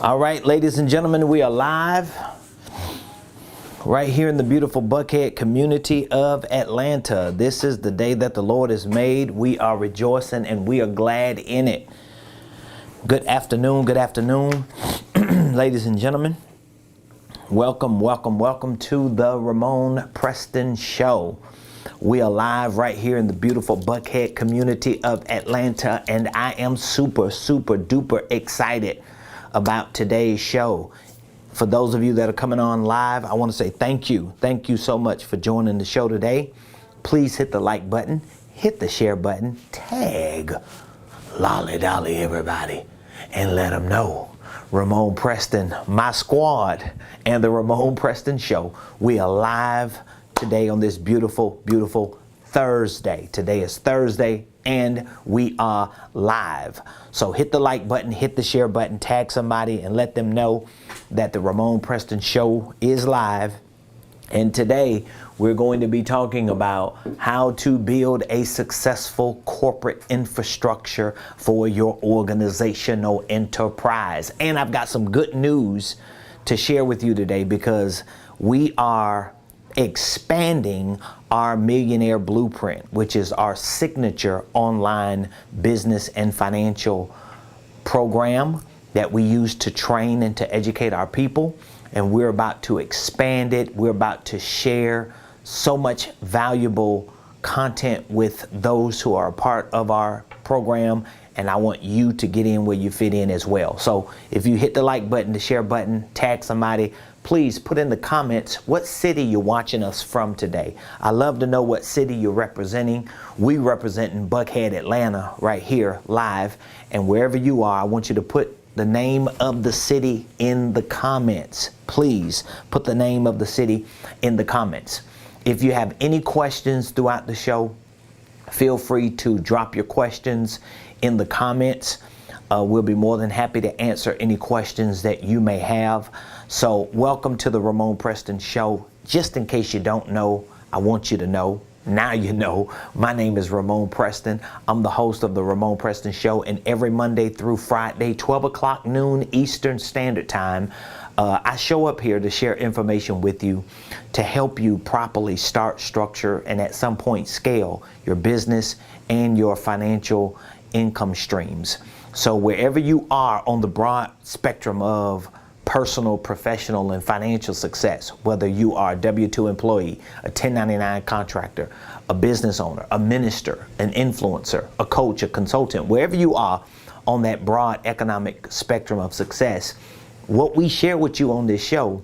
All right, ladies and gentlemen, we are live right here in the beautiful Buckhead community of Atlanta. This is the day that the Lord has made. We are rejoicing and we are glad in it. Good afternoon, ladies and gentlemen. Welcome to the Ramonepreston Show. We are live right here in the beautiful Buckhead community of Atlanta, and I am super duper excited about today's show. For those of you that are coming on live, I want to say thank you. Thank you so much for joining the show today. Please hit the like button, hit the share button, tag Lolly Dolly everybody, and let them know Ramonepreston, my squad, and the Ramonepreston Show. We are live today on this beautiful Thursday. Today is Thursday and we are live. So hit the like button, hit the share button, tag somebody and let them know that the Ramonepreston Show is live. And today we're going to be talking about how to build a successful corporate infrastructure for your organizational enterprise. And I've got some good news to share with you today because we are expanding our Millionaire Blueprint, which is our signature online business and financial program that we use to train and to educate our people. And we're about to expand it. We're about to share so much valuable content with those who are a part of our program. And I want you to get in where you fit in as well. So if you hit the like button, the share button, tag somebody, please put in the comments what city you're watching us from today. I love to know what city you're representing. We representing Buckhead, Atlanta right here live. And wherever you are, I want you to put the name of the city in the comments. Please put the name of the city in the comments. If you have any questions throughout the show, feel free to drop your questions in the comments. We'll be more than happy to answer any questions that you may have. So welcome to the Ramonepreston Show. Just in case you don't know, I want you to know. Now you know. My name is Ramonepreston. I'm the host of the Ramonepreston Show, and every Monday through Friday, 12 o'clock noon Eastern Standard Time, I show up here to share information with you to help you properly start, structure, and at some point scale your business and your financial income streams. So wherever you are on the broad spectrum of personal, professional, and financial success, whether you are a W-2 employee, a 1099 contractor, a business owner, a minister, an influencer, a coach, a consultant, wherever you are on that broad economic spectrum of success, what we share with you on this show,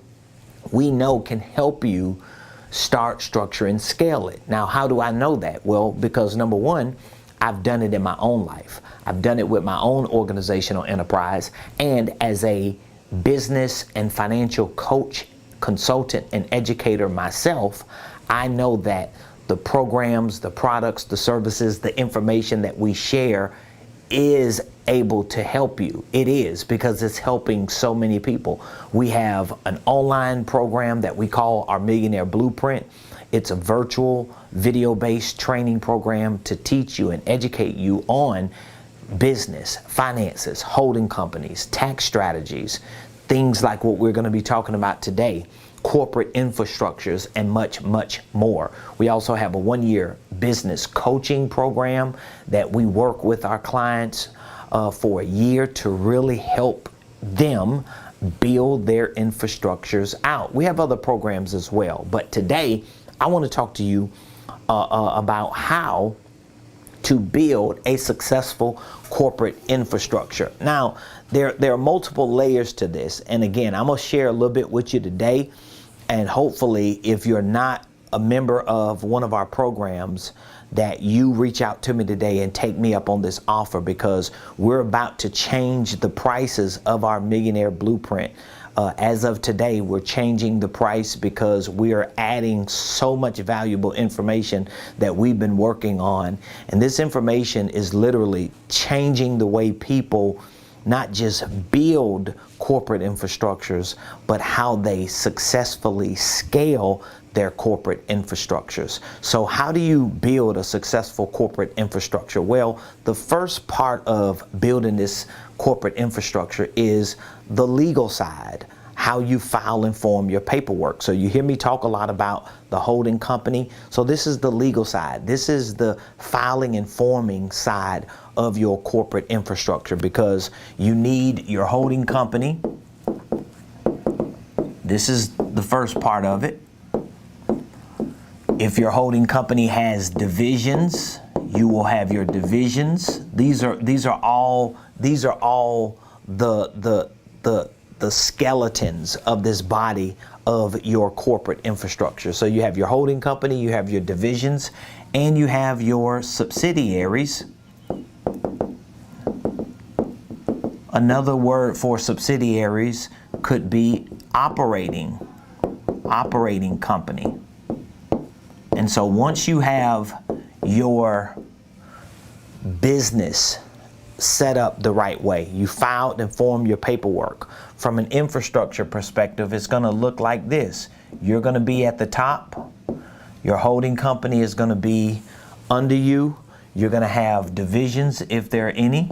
we know can help you start, structure, and scale it. Now, how do I know that? Well, because number one, I've done it in my own life. I've done it with my own organizational enterprise, and as a business and financial coach, consultant, and educator myself, I know that the programs, the products, the services, the information that we share is able to help you. It is, because it's helping so many people. We have an online program that we call our Millionaire Blueprint. It's a virtual video-based training program to teach you and educate you on business, finances, holding companies, tax strategies, things like what we're going to be talking about today, corporate infrastructures, and much more. We also have a one-year business coaching program that we work with our clients for a year to really help them build their infrastructures out. We have other programs as well, but today I want to talk to you about how to build a successful corporate infrastructure. Now, there are multiple layers to this. And again, I'm going to share a little bit with you today. And hopefully, if you're not a member of one of our programs, that you reach out to me today and take me up on this offer, because we're about to change the prices of our Millionaire Blueprint. As of today, we're changing the price because we are adding so much valuable information that we've been working on. And this information is literally changing the way people not just build corporate infrastructures, but how they successfully scale their corporate infrastructures. So how do you build a successful corporate infrastructure? Well, the first part of building this corporate infrastructure is the legal side, how you file and form your paperwork. So you hear me talk a lot about the holding company. So this is the legal side. This is the filing and forming side of your corporate infrastructure, because you need your holding company. This is the first part of it. If your holding company has divisions, you will have your divisions. These are all the skeletons of this body of your corporate infrastructure. So you have your holding company, you have your divisions, and you have your subsidiaries. Another word for subsidiaries could be operating company. And so once you have your business set up the right way, you filed and formed your paperwork, from an infrastructure perspective, it's going to look like this. You're going to be at the top. Your holding company is going to be under you. You're going to have divisions, if there are any.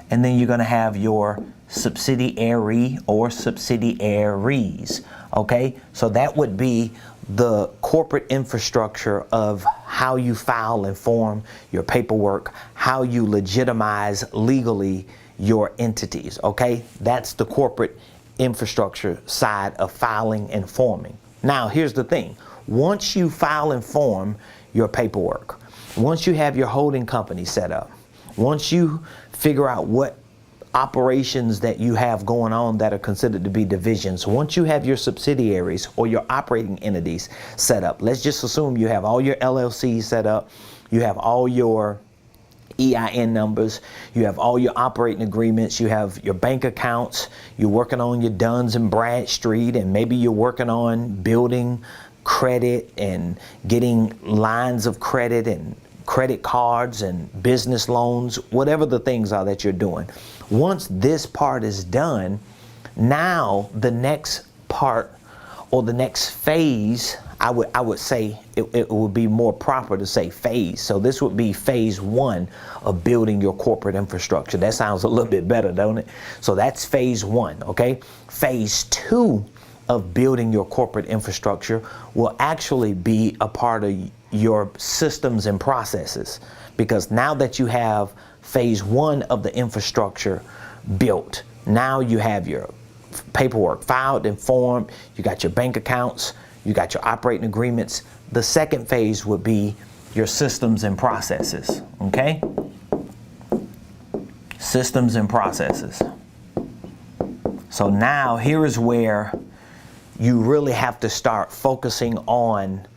And then you're going to have your subsidiary or subsidiaries. Okay, so that would be the corporate infrastructure of how you file and form your paperwork, how you legitimize legally your entities. Okay, that's the corporate infrastructure side of filing and forming. Now, here's the thing. Once you file and form your paperwork, once you have your holding company set up, once you figure out what operations that you have going on that are considered to be divisions, once you have your subsidiaries or your operating entities set up, let's just assume you have all your LLCs set up, you have all your EIN numbers, you have all your operating agreements, you have your bank accounts, you're working on your Duns and Bradstreet, and maybe you're working on building credit and getting lines of credit and credit cards and business loans, whatever the things are that you're doing. Once this part is done, now the next part or the next phase, I would say it would be more proper to say phase. So this would be phase one of building your corporate infrastructure. That sounds a little bit better, don't it? So that's phase one, okay? Phase two of building your corporate infrastructure will actually be a part of your systems and processes, because now that you have phase one of the infrastructure built, now you have your paperwork filed and formed, you got your bank accounts, you got your operating agreements. The second phase would be your systems and processes, okay? Systems and processes. So now here is where you really have to start focusing on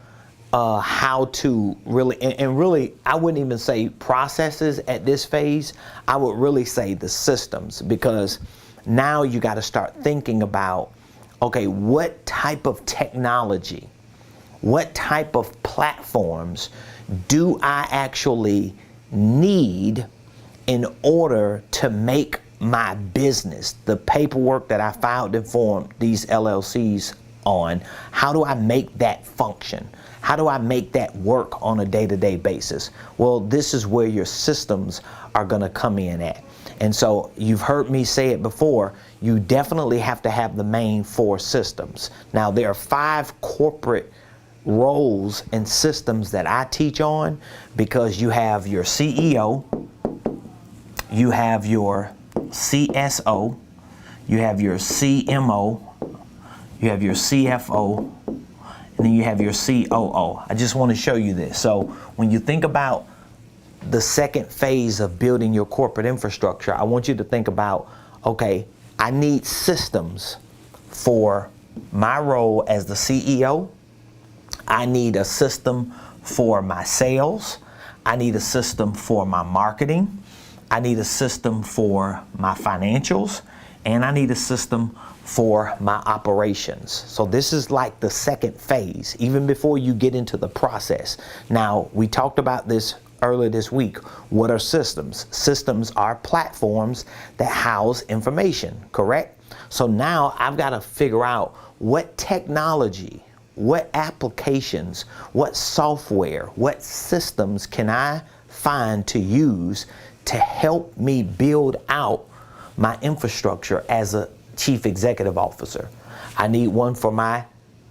how to really, and really, I wouldn't even say processes at this phase. I would really say the systems, because now you got to start thinking about, okay, what type of technology, what type of platforms do I actually need in order to make my business, the paperwork that I filed and formed these LLCs on, how do I make that function? How do I make that work on a day-to-day basis? Well, this is where your systems are going to come in at. And so you've heard me say it before, you definitely have to have the main four systems. Now, there are 5 corporate roles and systems that I teach on, because you have your CEO, you have your CSO, you have your CMO, you have your CFO, and then you have your COO. I just want to show you this. So when you think about the second phase of building your corporate infrastructure, I want you to think about, okay, I need systems for my role as the CEO. I need a system for my sales. I need a system for my marketing. I need a system for my financials. And I need a system for my operations. So this is like the second phase, even before you get into the process. Now, we talked about this earlier this week. What are systems? Systems are platforms that house information, correct? So now I've got to figure out what technology, what applications, what software, what systems can I find to use to help me build out my infrastructure as a chief executive officer? I need one for my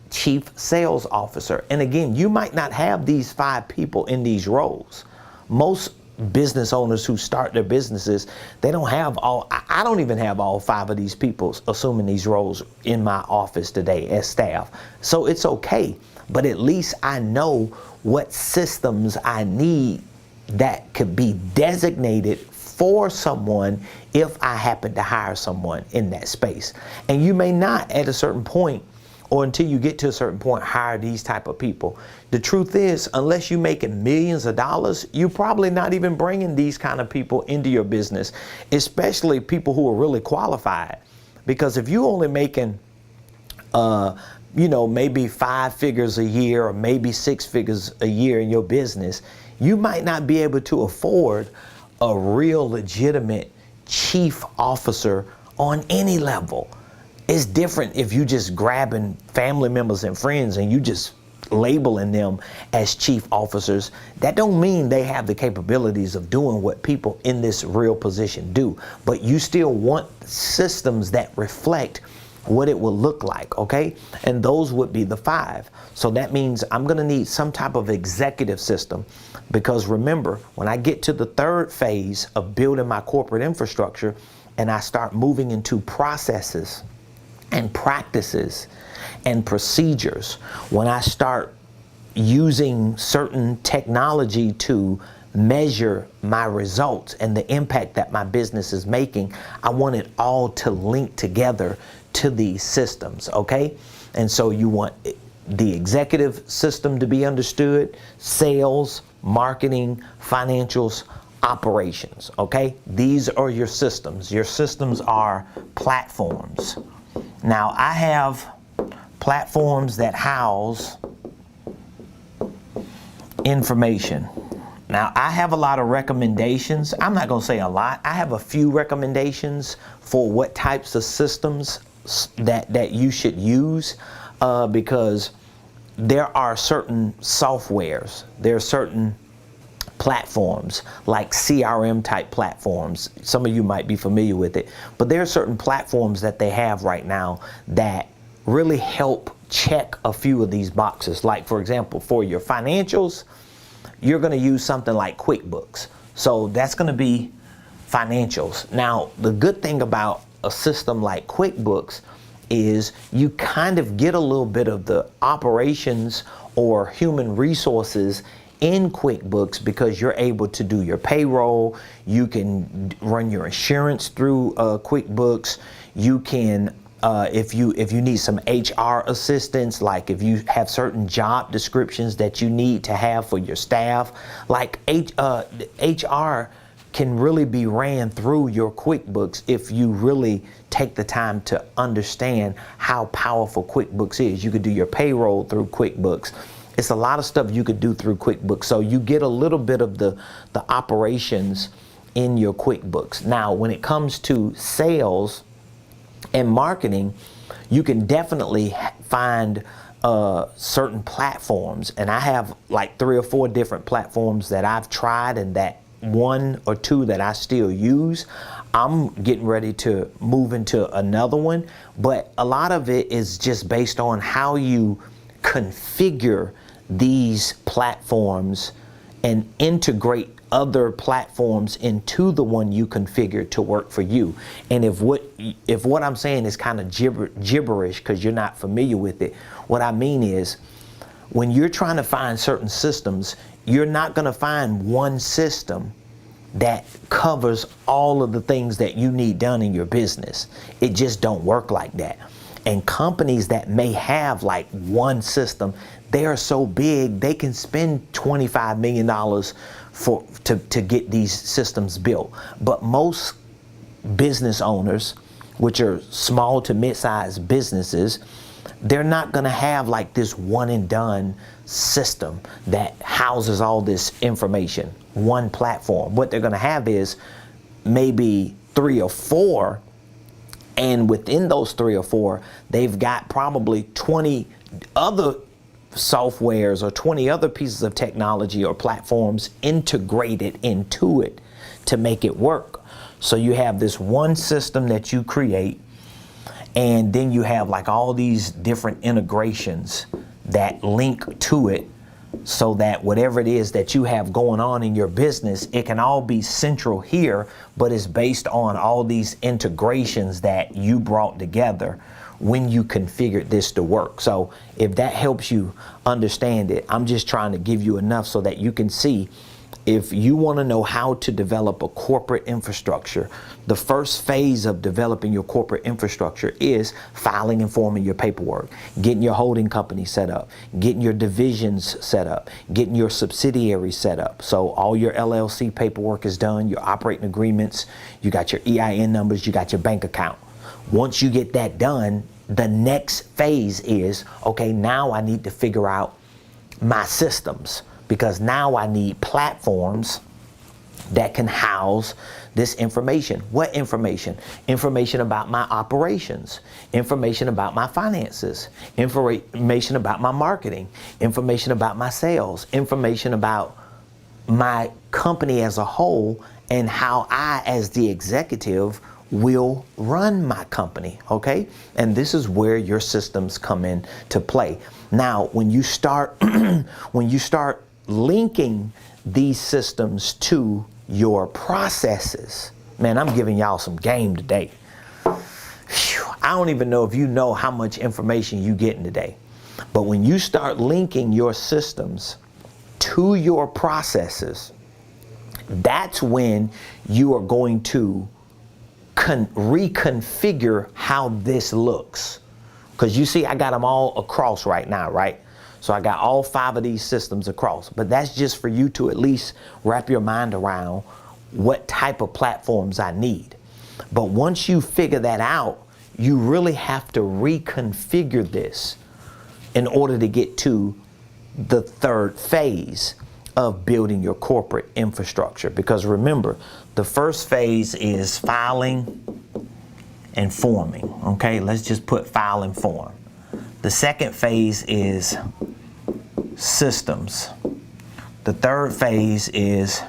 chief sales officer. And again, you might not have these 5 people in these roles. Most business owners who start their businesses, they don't have all, I don't even have all 5 of these people assuming these roles in my office today as staff. So it's okay, but at least I know what systems I need that could be designated for someone if I happen to hire someone in that space. And you may not at a certain point, or until you get to a certain point, hire these type of people. The truth is, unless you're making millions of dollars, you're probably not even bringing these kind of people into your business, especially people who are really qualified. Because if you're only making, maybe 5 figures a year or maybe 6 figures a year in your business, you might not be able to afford a real legitimate chief officer on any level. It's different if you just grabbing family members and friends and you just labeling them as chief officers. That don't mean they have the capabilities of doing what people in this real position do, but you still want systems that reflect what it will look like, okay? And those would be the 5. So that means I'm gonna need some type of executive system, because remember, when I get to the 3rd phase of building my corporate infrastructure and I start moving into processes and practices and procedures, when I start using certain technology to measure my results and the impact that my business is making, I want it all to link together to these systems, okay? And so you want the executive system to be understood, sales, marketing, financials, operations, okay? These are your systems. Your systems are platforms. Now, I have platforms that house information. Now, I have a lot of recommendations. I'm not going to say a lot. I have a few recommendations for what types of systems that you should use, because there are certain softwares, there are certain platforms like CRM type platforms. Some of you might be familiar with it, but there are certain platforms that they have right now that really help check a few of these boxes. Like, for example, for your financials, you're going to use something like QuickBooks. So that's going to be financials. Now, the good thing about a system like QuickBooks is you kind of get a little bit of the operations or human resources in QuickBooks, because you're able to do your payroll, you can run your insurance through QuickBooks, you can, if you need some HR assistance, like if you have certain job descriptions that you need to have for your staff, like HR can really be ran through your QuickBooks if you really take the time to understand how powerful QuickBooks is. You could do your payroll through QuickBooks. It's a lot of stuff you could do through QuickBooks. So you get a little bit of the operations in your QuickBooks. Now, when it comes to sales and marketing, you can definitely find certain platforms. And I have like 3 or 4 different platforms that I've tried, and that 1 or 2 that I still use. I'm getting ready to move into another one, but a lot of it is just based on how you configure these platforms and integrate other platforms into the one you configured to work for you. And if what I'm saying is kind of gibberish because you're not familiar with it, what I mean is, when you're trying to find certain systems, you're not going to find one system that covers all of the things that you need done in your business. It just don't work like that. And companies that may have like one system, they are so big, they can spend $25 million to get these systems built. But most business owners, which are small to mid-sized businesses, they're not going to have like this one and done system that houses all this information, one platform. What they're going to have is maybe 3 or 4, and within those 3 or 4, they've got probably 20 other softwares or 20 other pieces of technology or platforms integrated into it to make it work. So you have this one system that you create, and then you have like all these different integrations that link to it, so that whatever it is that you have going on in your business, it can all be central here, but it's based on all these integrations that you brought together when you configured this to work. So if that helps you understand it, I'm just trying to give you enough so that you can see. If you want to know how to develop a corporate infrastructure, the first phase of developing your corporate infrastructure is filing and forming your paperwork, getting your holding company set up, getting your divisions set up, getting your subsidiaries set up. So all your LLC paperwork is done, your operating agreements, you got your EIN numbers, you got your bank account. Once you get that done, the next phase is, okay, now I need to figure out my systems. Because now I need platforms that can house this information. What information? Information about my operations, information about my finances, information about my marketing, information about my sales, information about my company as a whole, and how I, as the executive, will run my company, okay? And this is where your systems come into play. Now, when you start linking these systems to your processes, man, I'm giving y'all some game today. Whew, I don't even know if you know how much information you getting today. But when you start linking your systems to your processes, that's when you are going to reconfigure how this looks. Because you see, I got them all across right now, right? So I got all 5 of these systems across, but that's just for you to at least wrap your mind around what type of platforms I need. But once you figure that out, you really have to reconfigure this in order to get to the third phase of building your corporate infrastructure. Because remember, the first phase is filing and forming. Okay, let's just put file and form. The second phase is systems. The third phase is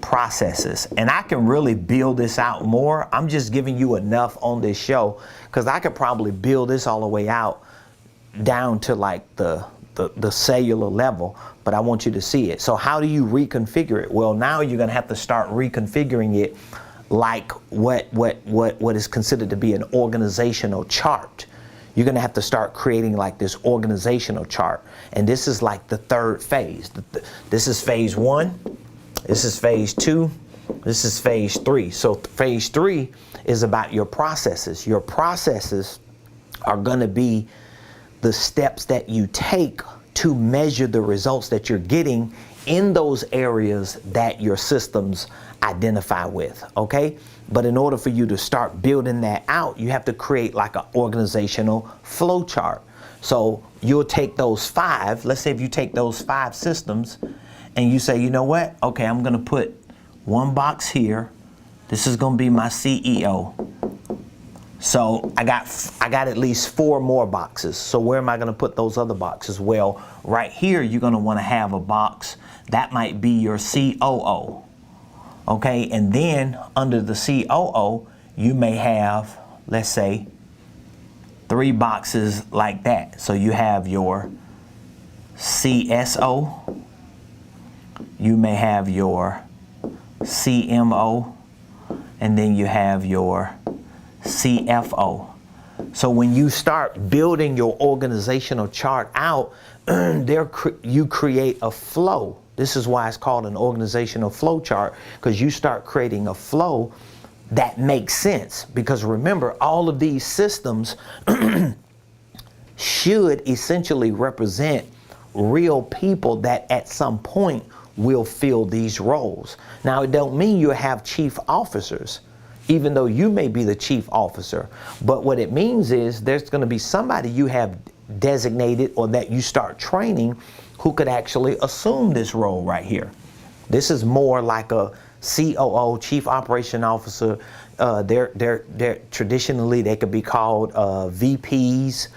processes. And I can really build this out more. I'm just giving you enough on this show because I could probably build this all the way out down to like the cellular level, but I want you to see it. So how do you reconfigure it? Well, now you're going to have to start reconfiguring it like what is considered to be an organizational chart. You're going to have to start creating like this organizational chart. And this is like the third phase. This is phase 1. This is phase 2. This is phase 3. So phase 3 is about your processes. Your processes are going to be the steps that you take to measure the results that you're getting in those areas that your systems identify with, okay? But in order for you to start building that out, you have to create like an organizational flow chart. So you'll take those 5, let's say if you take those 5 systems and you say, you know what? Okay, I'm gonna put one box here. This is gonna be my CEO. So I got at least 4 more boxes. So where am I going to put those other boxes? Well, right here, you're going to want to have a box that might be your COO. Okay, and then under the COO, you may have, let's say, 3 boxes like that. So you have your CSO, you may have your CMO, and then you have your CFO. So when you start building your organizational chart out, you create a flow. This is why it's called an organizational flow chart, because you start creating a flow that makes sense. Because remember, all of these systems should essentially represent real people that at some point will fill these roles. Now, it don't mean you have chief officers, even though you may be the chief officer. But what it means is there's going to be somebody you have designated or that you start training who could actually assume this role right here. This is more like a COO, Chief Operation Officer. They're traditionally, they could be called VPs.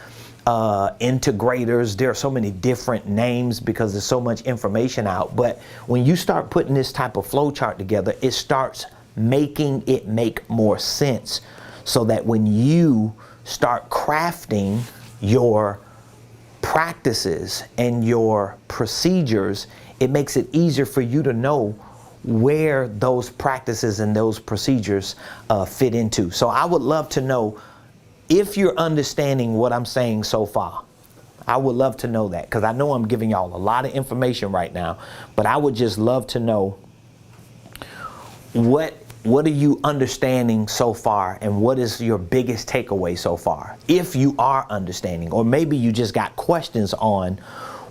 integrators. There are so many different names because there's so much information out. But when you start putting this type of flow chart together, it starts making it make more sense, so that when you start crafting your practices and your procedures, it makes it easier for you to know where those practices and those procedures fit into. So I would love to know if you're understanding what I'm saying so far. I would love to know that, because I know I'm giving y'all a lot of information right now, but I would just love to know what are you understanding so far, and what is your biggest takeaway so far, if you are understanding, or maybe you just got questions on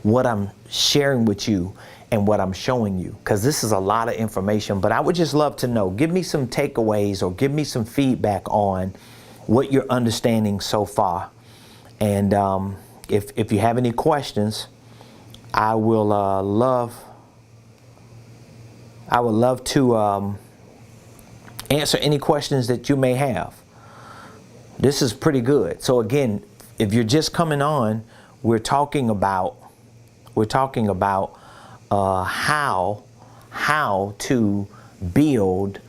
what I'm sharing with you and what I'm showing you, because this is a lot of information. But I would just love to know, give me some takeaways or give me some feedback on what you're understanding so far. And if you have any questions, I will love to answer any questions that you may have. This is pretty good. So again, if you're just coming on, we're talking about how to build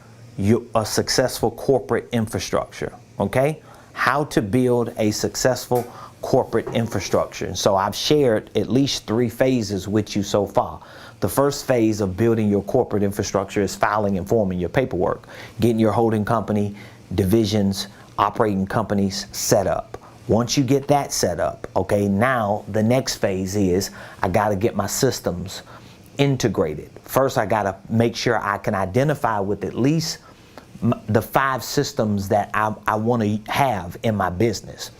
a successful corporate infrastructure. Okay, how to build a successful corporate infrastructure. So I've shared at least 3 phases with you so far. The first phase of building your corporate infrastructure is filing and forming your paperwork, getting your holding company, divisions, operating companies set up. Once you get that set up, okay, now the next phase is I got to get my systems integrated. First, I got to make sure I can identify with at least the 5 systems that I want to have in my business.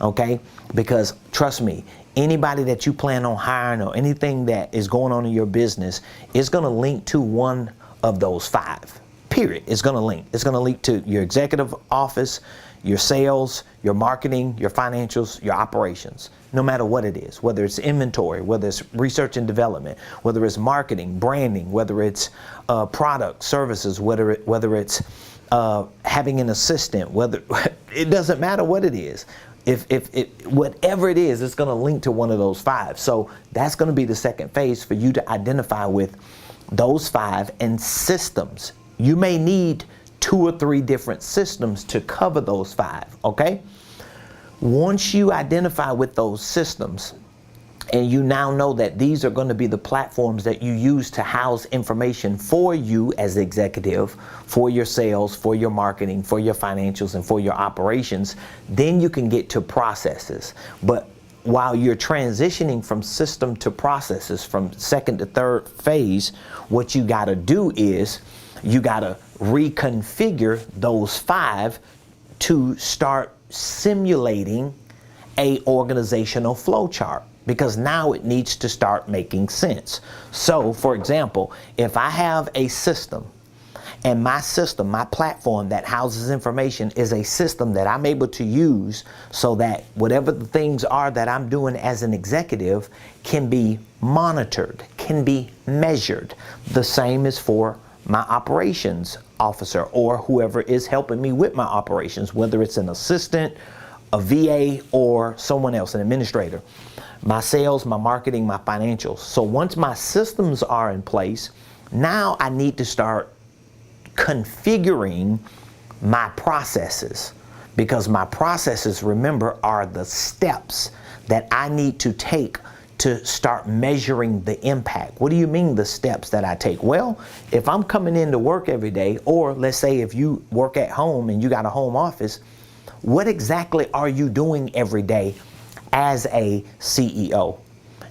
Okay, because trust me, anybody that you plan on hiring or anything that is going on in your business is going to link to one of those 5. Period. It's going to link. It's going to link to your executive office, your sales, your marketing, your financials, your operations, no matter what it is, whether it's inventory, whether it's research and development, whether it's marketing, branding, whether it's product, services, whether it's having an assistant, whether it doesn't matter what it is. If whatever it is, it's going to link to one of those 5. So that's going to be the second phase for you to identify with those 5 and systems. You may need 2 or 3 different systems to cover those 5. Okay. Once you identify with those systems, and you now know that these are going to be the platforms that you use to house information for you as the executive, for your sales, for your marketing, for your financials, and for your operations, then you can get to processes. But while you're transitioning from system to processes, from second to third phase, what you got to do is you got to reconfigure those 5 to start simulating a organizational flow chart, because now it needs to start making sense. So for example, if I have a system, and my system, my platform that houses information is a system that I'm able to use so that whatever the things are that I'm doing as an executive can be monitored, can be measured. The same is for my operations officer or whoever is helping me with my operations, whether it's an assistant, a VA, or someone else, an administrator. My sales, my marketing, my financials. So once my systems are in place, now I need to start configuring my processes, because my processes, remember, are the steps that I need to take to start measuring the impact. What do you mean the steps that I take? Well, if I'm coming into work every day, or let's say if you work at home and you got a home office, what exactly are you doing every day as a CEO?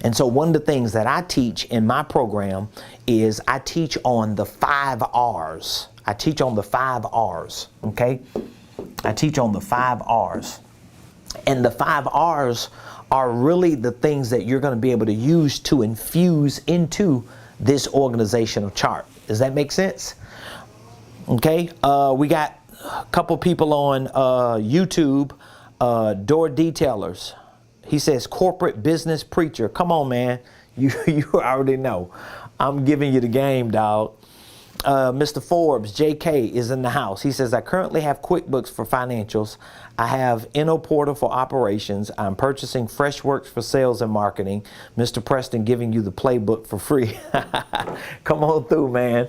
And so one of the things that I teach in my program is I teach on the 5 R's. I teach on the 5 R's, okay? I teach on the 5 R's. And the 5 R's are really the things that you're going to be able to use to infuse into this organizational chart. Does that make sense? Okay, we got a couple people on YouTube, Door Detailers. He says, corporate business preacher. Come on, man. You already know. I'm giving you the game, dog. Mr. Forbes, JK, is in the house. He says, I currently have QuickBooks for financials. I have InnoPortal for operations. I'm purchasing FreshWorks for sales and marketing. Mr. Preston giving you the playbook for free. Come on through, man.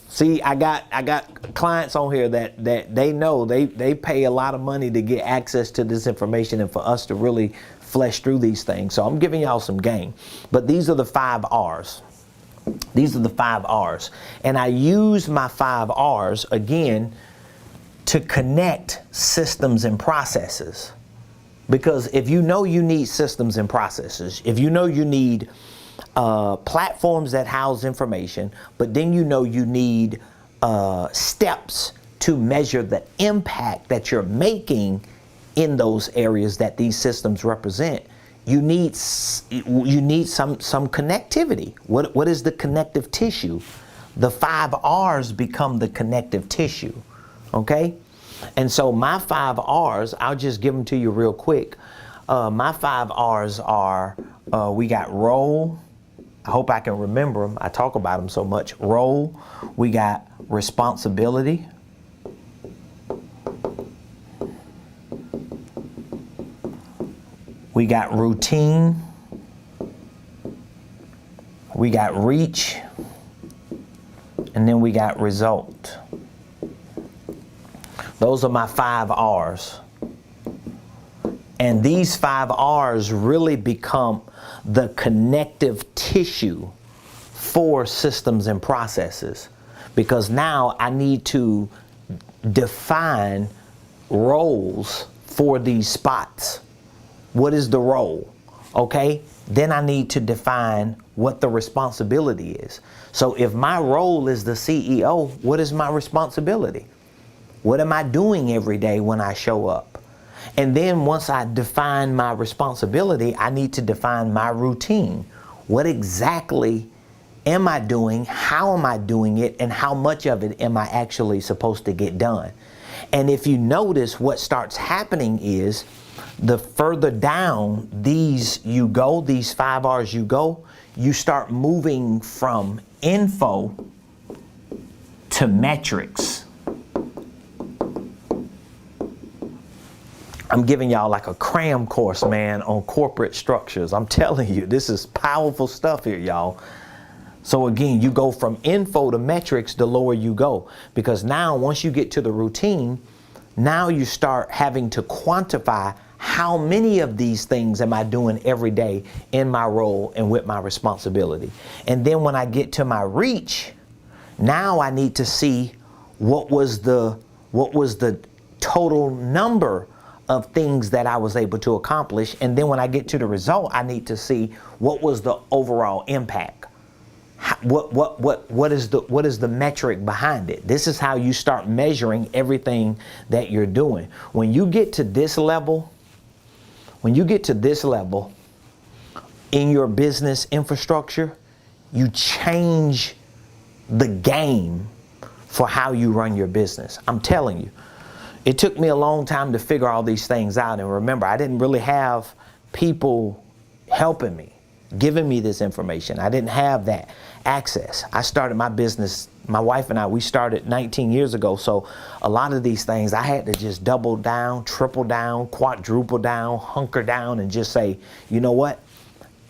See, I got clients on here that they know they pay a lot of money to get access to this information and for us to really flesh through these things. So I'm giving y'all some game. But these are the 5 R's. These are the 5 R's. And I use my 5 R's, again, to connect systems and processes. Because if you know you need systems and processes, if you know you need platforms that house information, but then you know you need steps to measure the impact that you're making in those areas that these systems represent, you need some connectivity. What is the connective tissue? The 5 R's become the connective tissue, okay? And so my 5 R's, I'll just give them to you real quick. My 5 R's are, we got role. I hope I can remember them. I talk about them so much. Role. We got responsibility. We got routine. We got reach. And then we got result. Those are my 5 R's. And these 5 R's really become the connective tissue for systems and processes. Because now I need to define roles for these spots. What is the role? Okay? Then I need to define what the responsibility is. So if my role is the CEO, what is my responsibility? What am I doing every day when I show up? And then once I define my responsibility, I need to define my routine. What exactly am I doing? How am I doing it? And how much of it am I actually supposed to get done? And if you notice, what starts happening is the further down these 5 R's you go, you start moving from info to metrics. I'm giving y'all like a cram course, man, on corporate structures. I'm telling you, this is powerful stuff here, y'all. So again, you go from info to metrics the lower you go. Because now once you get to the routine, now you start having to quantify how many of these things am I doing every day in my role and with my responsibility. And then when I get to my reach, now I need to see what was the total number of things that I was able to accomplish. And then when I get to the result, I need to see what was the overall impact. What is the metric behind it? This is how you start measuring everything that you're doing. When you get to this level, in your business infrastructure, you change the game for how you run your business. I'm telling you. It took me a long time to figure all these things out. And remember, I didn't really have people helping me, giving me this information. I didn't have that access. I started my business, my wife and I, we started 19 years ago. So a lot of these things I had to just double down, triple down, quadruple down, hunker down, and just say, you know what?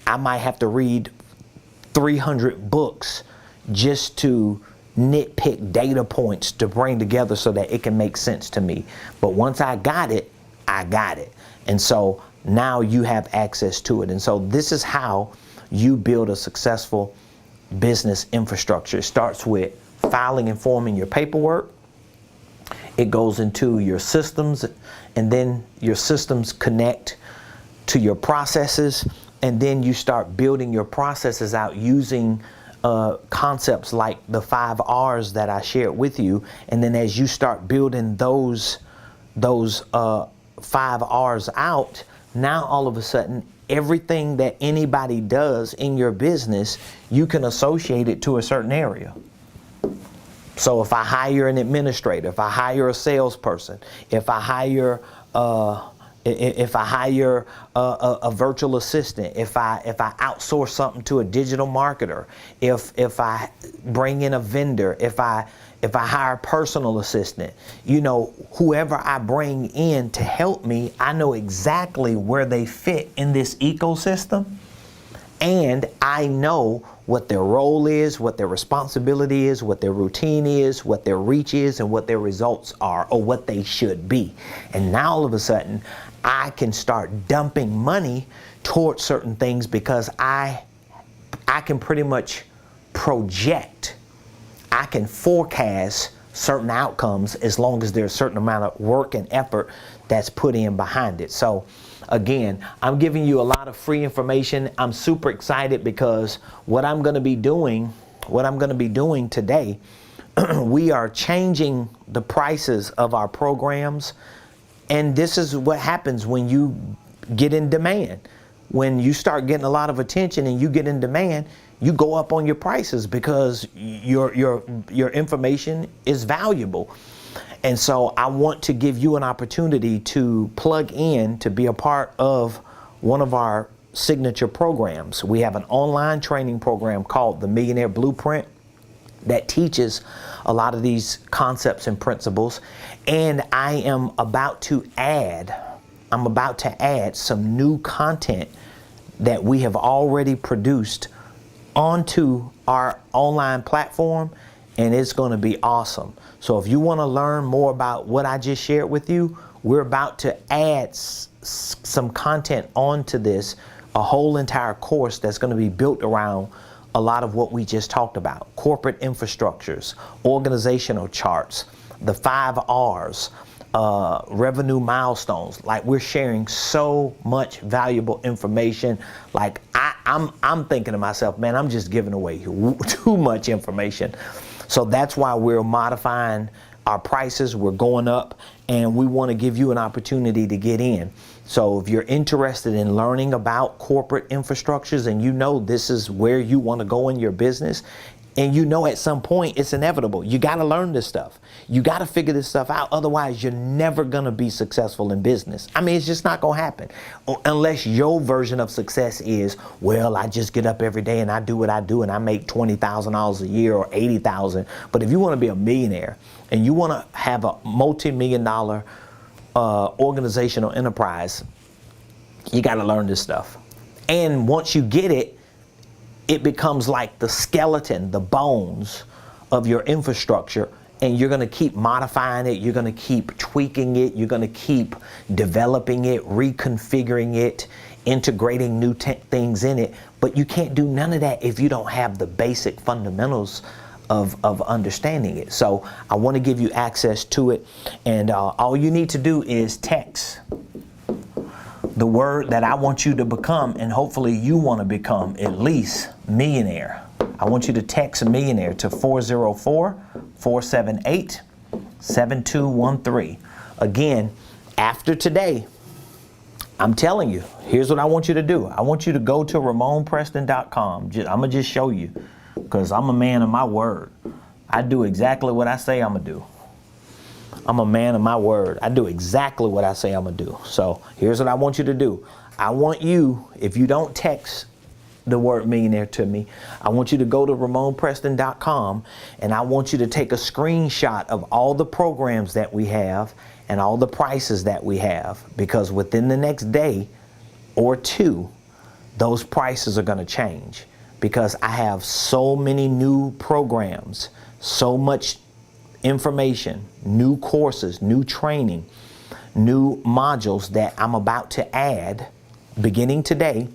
I might have to read 300 books just to nitpick data points to bring together so that it can make sense to me. But once I got it, I got it. And so now you have access to it. And so this is how you build a successful business infrastructure. It starts with filing and forming your paperwork. It goes into your systems, and then your systems connect to your processes. And then you start building your processes out using concepts like the 5 R's that I shared with you. And then as you start building those 5 R's out, now all of a sudden, everything that anybody does in your business, you can associate it to a certain area. So if I hire an administrator, if I hire a salesperson, if I hire if I hire a virtual assistant, if I outsource something to a digital marketer, if I bring in a vendor, if I hire a personal assistant, you know, whoever I bring in to help me, I know exactly where they fit in this ecosystem. And I know what their role is, what their responsibility is, what their routine is, what their reach is, and what their results are, or what they should be. And now all of a sudden, I can start dumping money towards certain things because I can pretty much project. I can forecast certain outcomes as long as there's a certain amount of work and effort that's put in behind it. So again, I'm giving you a lot of free information. I'm super excited because what I'm going to be doing today, we are changing the prices of our programs. And this is what happens when you get in demand. When you start getting a lot of attention and you get in demand, you go up on your prices because your information is valuable. And so I want to give you an opportunity to plug in to be a part of one of our signature programs. We have an online training program called the Millionaire Blueprint that teaches a lot of these concepts and principles. And I am about to add some new content that we have already produced onto our online platform, and it's going to be awesome. So if you want to learn more about what I just shared with you, we're about to add some content onto this, a whole entire course that's going to be built around a lot of what we just talked about: corporate infrastructures, organizational charts, the 5 R's, revenue milestones. Like, we're sharing so much valuable information. Like, I'm thinking to myself, man, I'm just giving away too much information. So that's why we're modifying our prices. We're going up, and we want to give you an opportunity to get in. So if you're interested in learning about corporate infrastructures, and you know this is where you want to go in your business, and you know at some point it's inevitable, you got to learn this stuff. You got to figure this stuff out. Otherwise, you're never going to be successful in business. I mean, it's just not going to happen unless your version of success is, well, I just get up every day and I do what I do and I make $20,000 a year or $80,000. But if you want to be a millionaire and you want to have a multi-million-dollar organizational enterprise, you got to learn this stuff. And once you get it, it becomes like the skeleton, the bones of your infrastructure, and you're going to keep modifying it, you're going to keep tweaking it, you're going to keep developing it, reconfiguring it, integrating new things in it. But you can't do none of that if you don't have the basic fundamentals of understanding it. So I want to give you access to it, and all you need to do is text the word that I want you to become, and hopefully you want to become at least millionaire. I want you to text millionaire to 404-478-7213. Again, after today, I'm telling you, here's what I want you to do. I want you to go to Ramonepreston.com. I'm going to just show you, because I'm a man of my word. I do exactly what I say I'm going to do. I'm a man of my word. I do exactly what I say I'm going to do. So here's what I want you to do. I want you, if you don't text the word millionaire to me, I want you to go to Ramonepreston.com, and I want you to take a screenshot of all the programs that we have and all the prices that we have, because within the next day or two, those prices are going to change, because I have so many new programs, so much information, new courses, new training, new modules that I'm about to add beginning today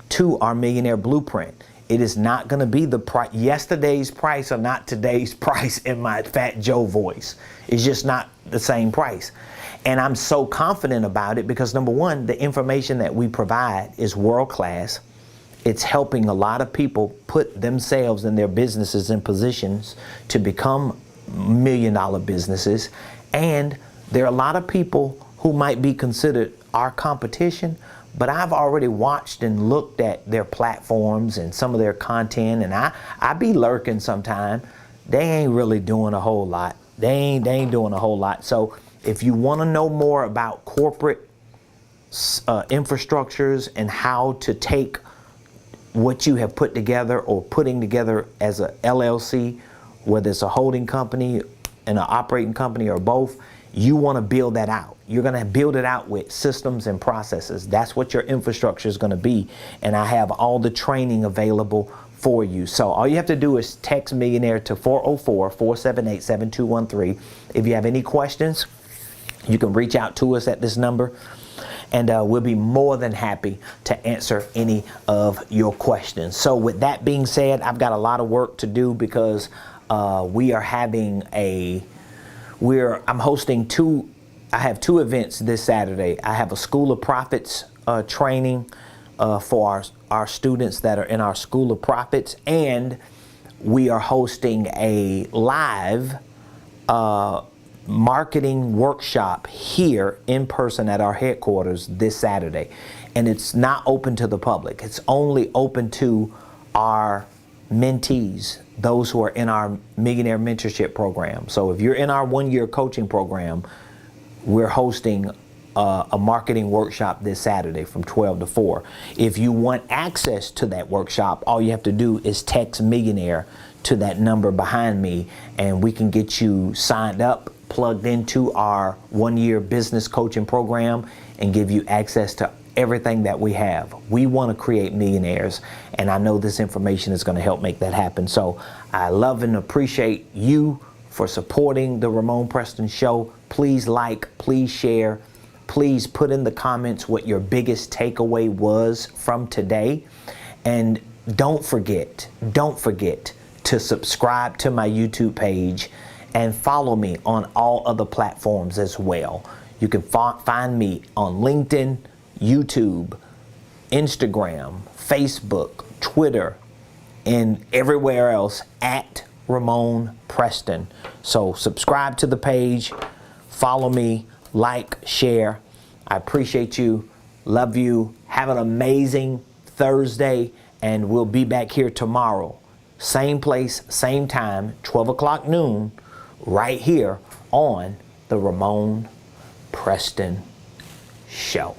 to our Millionaire Blueprint. It is not going to be the price. Yesterday's price or not today's price in my Fat Joe voice. It's just not the same price. And I'm so confident about it because, number one, the information that we provide is world class. It's helping a lot of people put themselves and their businesses in positions to become million-dollar businesses. And there are a lot of people who might be considered our competition, but I've already watched and looked at their platforms and some of their content, and I be lurking sometime. They ain't really doing a whole lot. They ain't doing a whole lot. So if you want to know more about corporate infrastructures and how to take what you have put together or putting together as a LLC, whether it's a holding company and an operating company or both. You want to build that out. You're going to build it out with systems and processes. That's what your infrastructure is going to be. And I have all the training available for you. So all you have to do is text Millionaire to 404-478-7213. If you have any questions, you can reach out to us at this number, and we'll be more than happy to answer any of your questions. So with that being said, I've got a lot of work to do because we are having I'm hosting I have two events this Saturday. I have a School of Prophets training for our students that are in our School of Prophets, and we are hosting a live marketing workshop here in person at our headquarters this Saturday. And it's not open to the public. It's only open to our mentees, those who are in our Millionaire Mentorship Program. So if you're in our one-year coaching program, we're hosting a marketing workshop this Saturday from 12 to 4. If you want access to that workshop, all you have to do is text Millionaire to that number behind me, and we can get you signed up, plugged into our one-year business coaching program, and give you access to everything that we have. We want to create millionaires, and I know this information is going to help make that happen. So I love and appreciate you for supporting the Ramonepreston Show. Please like, please share, please put in the comments what your biggest takeaway was from today. And don't forget to subscribe to my YouTube page and follow me on all other platforms as well. You can find me on LinkedIn, YouTube, Instagram, Facebook, Twitter, and everywhere else at Ramonepreston. So subscribe to the page, follow me, like, share. I appreciate you, love you, have an amazing Thursday, and we'll be back here tomorrow. Same place, same time, 12 o'clock noon, right here on the Ramonepreston Show.